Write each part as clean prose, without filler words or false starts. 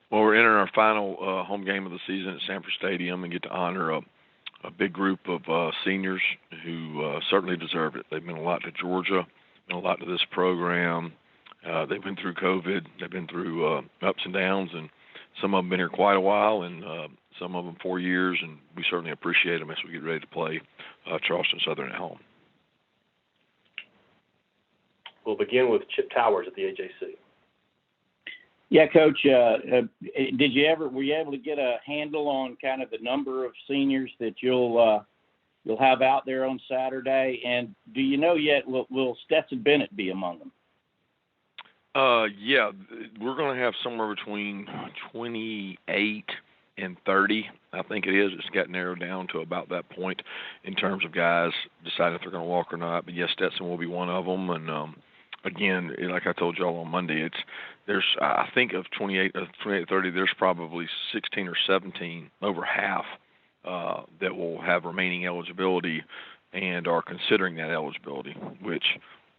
Well, we're entering our final home game of the season at Sanford Stadium and get to honor a big group of seniors who certainly deserve it. They've been a lot to Georgia, been a lot to this program. They've been through COVID. They've been through ups and downs, and some of them been here quite a while, and some of them 4 years, and we certainly appreciate them as we get ready to play Charleston Southern at home. We'll begin with Chip Towers at the AJC. Yeah, Coach. Were you able to get a handle on kind of the number of seniors that you'll have out there on Saturday? And do you know yet, will Stetson Bennett be among them? Yeah, we're going to have somewhere between 28 and 30, I think it is. It's got narrowed down to about that point in terms of guys deciding if they're going to walk or not. But yes, Stetson will be one of them. And again, like I told y'all on Monday, there's I think of 28 to 30, there's probably 16 or 17, over half, that will have remaining eligibility and are considering that eligibility, which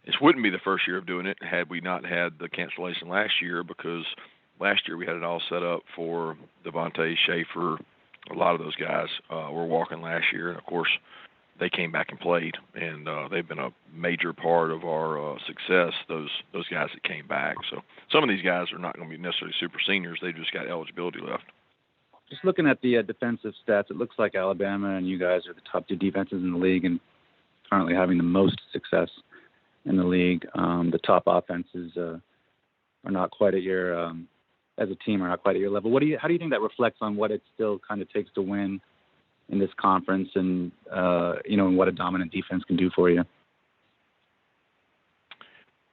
this wouldn't be the first year of doing it had we not had the cancellation last year, because last year we had it all set up for Devontae, Schaefer. A lot of those guys were walking last year, and of course they came back and played, and they've been a major part of our success, those guys that came back. So some of these guys are not going to be necessarily super seniors. They just got eligibility left. Just looking at the defensive stats, it looks like Alabama and you guys are the top two defenses in the league and currently having the most success in the league. The top offenses are not quite at your, as a team, are not quite at your level. How do you think that reflects on what it still kind of takes to win in this conference, and and what a dominant defense can do for you?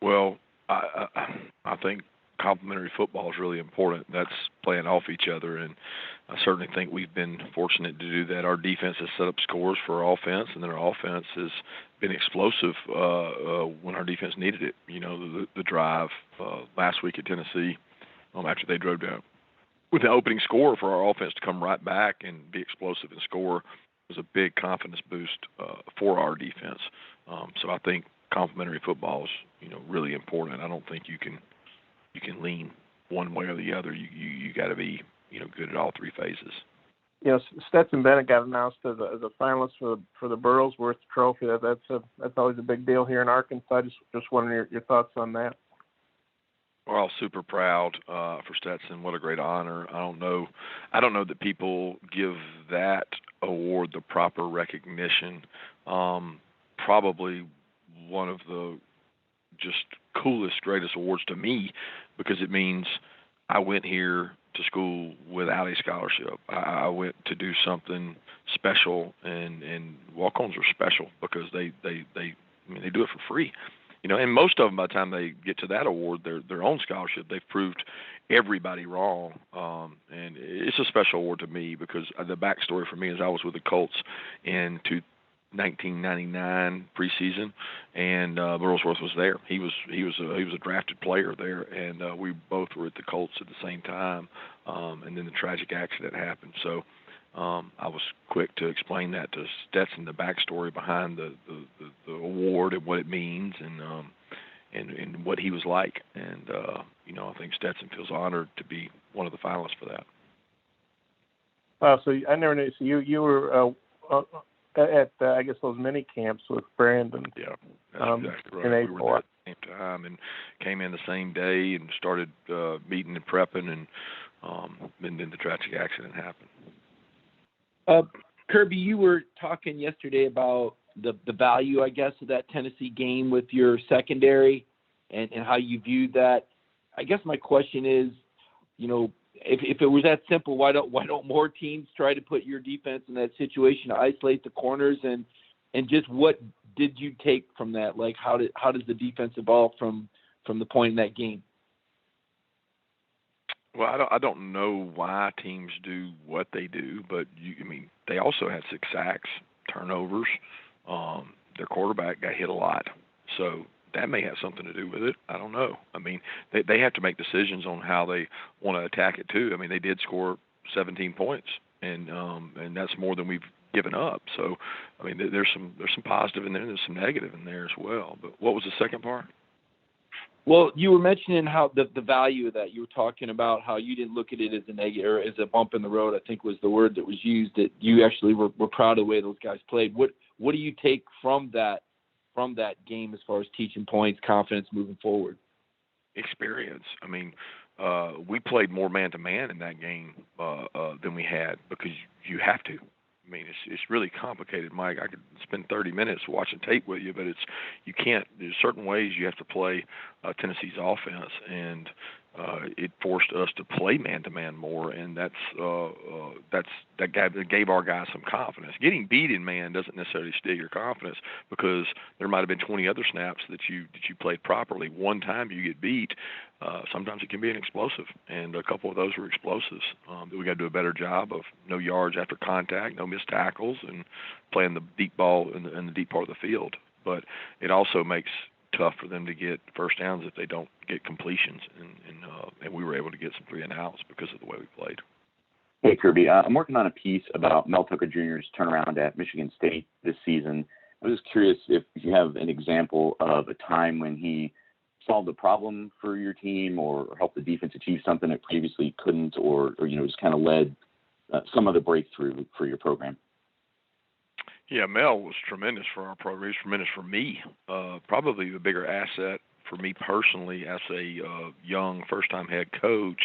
Well, I think complementary football is really important. That's playing off each other, and I certainly think we've been fortunate to do that. Our defense has set up scores for our offense, and then our offense has been explosive when our defense needed it. You know, the drive last week at Tennessee, after they drove down with the opening score, for our offense to come right back and be explosive and score was a big confidence boost for our defense. So I think complementary football is, really important. I don't think you can lean one way or the other. You got to be, good at all three phases. Stetson Bennett got announced as a finalist for the Burlsworth Trophy. That's always a big deal here in Arkansas. Just wondering your thoughts on that. We're all super proud for Stetson. What a great honor. I don't know that people give that award the proper recognition. Probably one of the just coolest, greatest awards to me, because it means I went here to school without a scholarship. I went to do something special, and walk-ons are special because they do it for free. And most of them, by the time they get to that award, their own scholarship, they've proved everybody wrong. And it's a special award to me because the backstory for me is I was with the Colts in 1999 preseason, and Burlsworth was there. He was a drafted player there, and we both were at the Colts at the same time. And then the tragic accident happened. So I was quick to explain that to Stetson, the backstory behind the award and what it means, and what he was like. And I think Stetson feels honored to be one of the finalists for that. So I never knew. So you were at I guess those mini camps with Brandon. Yeah, that's exactly right. We were at the same time and came in the same day and started meeting and prepping, and then the tragic accident happened. Kirby, you were talking yesterday about the value, I guess, of that Tennessee game with your secondary and how you viewed that. I guess my question is, if it was that simple, why don't more teams try to put your defense in that situation to isolate the corners, and just what did you take from that? Like, how does the defense evolve from the point in that game? Well, I don't know why teams do what they do, but they also had 6 sacks, turnovers. Their quarterback got hit a lot, so that may have something to do with it. I don't know. They have to make decisions on how they want to attack it too. They did score 17 points, and that's more than we've given up. So, there's some positive in there, and there's some negative in there as well. But what was the second part? Well, you were mentioning how the value of that. You were talking about how you didn't look at it as a negative or as a bump in the road, I think was the word that was used, that you actually were proud of the way those guys played. What do you take from that game as far as teaching points, confidence moving forward? Experience. I mean, we played more man-to-man in that game than we had because you have to. I mean, it's really complicated, Mike. I could spend 30 minutes watching tape with you, but you can't. There's certain ways you have to play Tennessee's offense, and it forced us to play man-to-man more, and that gave our guys some confidence. Getting beat in man doesn't necessarily steal your confidence because there might have been 20 other snaps that you played properly. One time you get beat, sometimes it can be an explosive, and a couple of those were explosives. We got to do a better job of no yards after contact, no missed tackles, and playing the deep ball in the deep part of the field. But it also makes tough for them to get first downs if they don't get completions, and we were able to get some 3 and outs because of the way we played. Hey, Kirby, I'm working on a piece about Mel Tucker Jr.'s turnaround at Michigan State this season. I was just curious if you have an example of a time when he solved a problem for your team or helped the defense achieve something it previously couldn't, or just kind of led some other breakthrough for your program. Yeah, Mel was tremendous for our program. He was tremendous for me. Probably the bigger asset for me personally as a young first-time head coach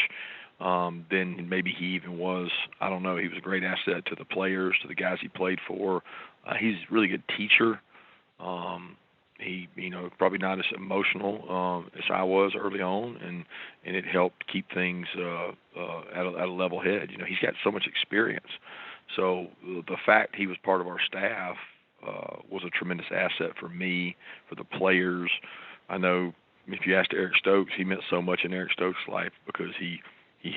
than maybe he even was. I don't know. He was a great asset to the players, to the guys he played for. He's a really good teacher. He, probably not as emotional as I was early on, and it helped keep things at a level head. He's got so much experience. So the fact he was part of our staff was a tremendous asset for me, for the players. I know if you asked Eric Stokes, he meant so much in Eric Stokes' life because he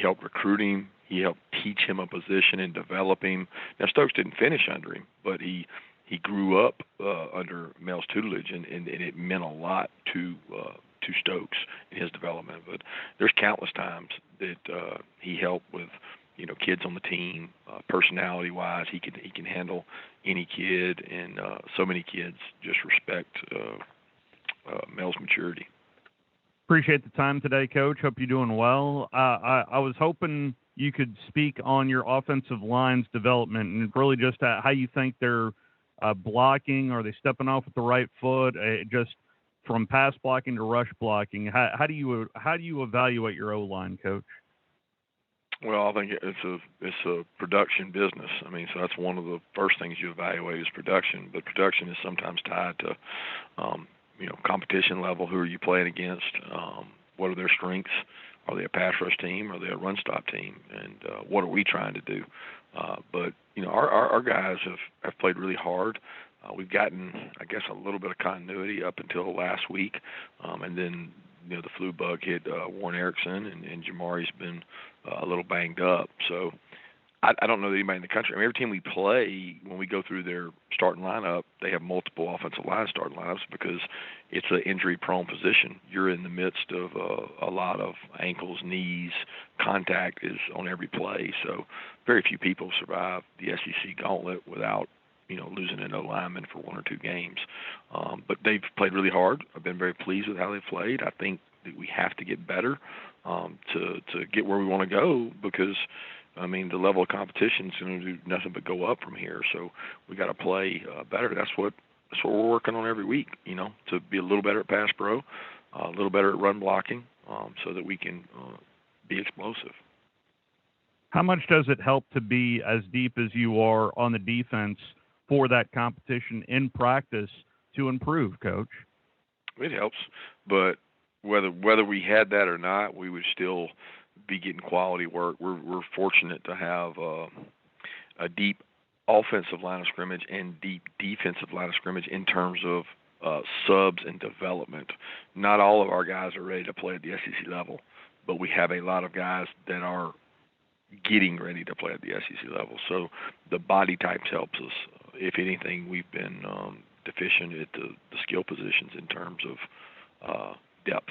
helped recruit him. He helped teach him a position and develop him. Now, Stokes didn't finish under him, but he grew up under Mel's tutelage, and it meant a lot to Stokes in his development. But there's countless times that he helped with kids on the team, personality-wise. He can handle any kid, and so many kids just respect Mel's maturity. Appreciate the time today, Coach. Hope you're doing well. I was hoping you could speak on your offensive line's development and really just how you think they're blocking. Are they stepping off with the right foot? Just from pass blocking to rush blocking. How do you evaluate your O-line, Coach? Well, I think it's a production business. I mean, so that's one of the first things you evaluate is production. But production is sometimes tied to, competition level. Who are you playing against? What are their strengths? Are they a pass rush team? Are they a run stop team? And what are we trying to do? But our guys have played really hard. We've gotten, I guess, a little bit of continuity up until last week, and then the flu bug hit Warren Erickson, and Jamari's been a little banged up. So I don't know that anybody in the country. I mean, every team we play, when we go through their starting lineup, they have multiple offensive line starting lineups because it's an injury-prone position. You're in the midst of a lot of ankles, knees, contact is on every play. So very few people survive the SEC gauntlet without losing a no-lineman for 1 or 2 games. But they've played really hard. I've been very pleased with how they've played. I think that we have to get better to get where we want to go because, I mean, the level of competition is going to do nothing but go up from here. So we got to play better. That's what we're working on every week, to be a little better at pass pro, a little better at run blocking so that we can be explosive. How much does it help to be as deep as you are on the defense for that competition in practice to improve, Coach? It helps, but whether we had that or not, we would still be getting quality work. We're fortunate to have a deep offensive line of scrimmage and deep defensive line of scrimmage in terms of subs and development. Not all of our guys are ready to play at the SEC level, but we have a lot of guys that are getting ready to play at the SEC level. So the body types helps us. If anything, we've been deficient at the skill positions in terms of depth.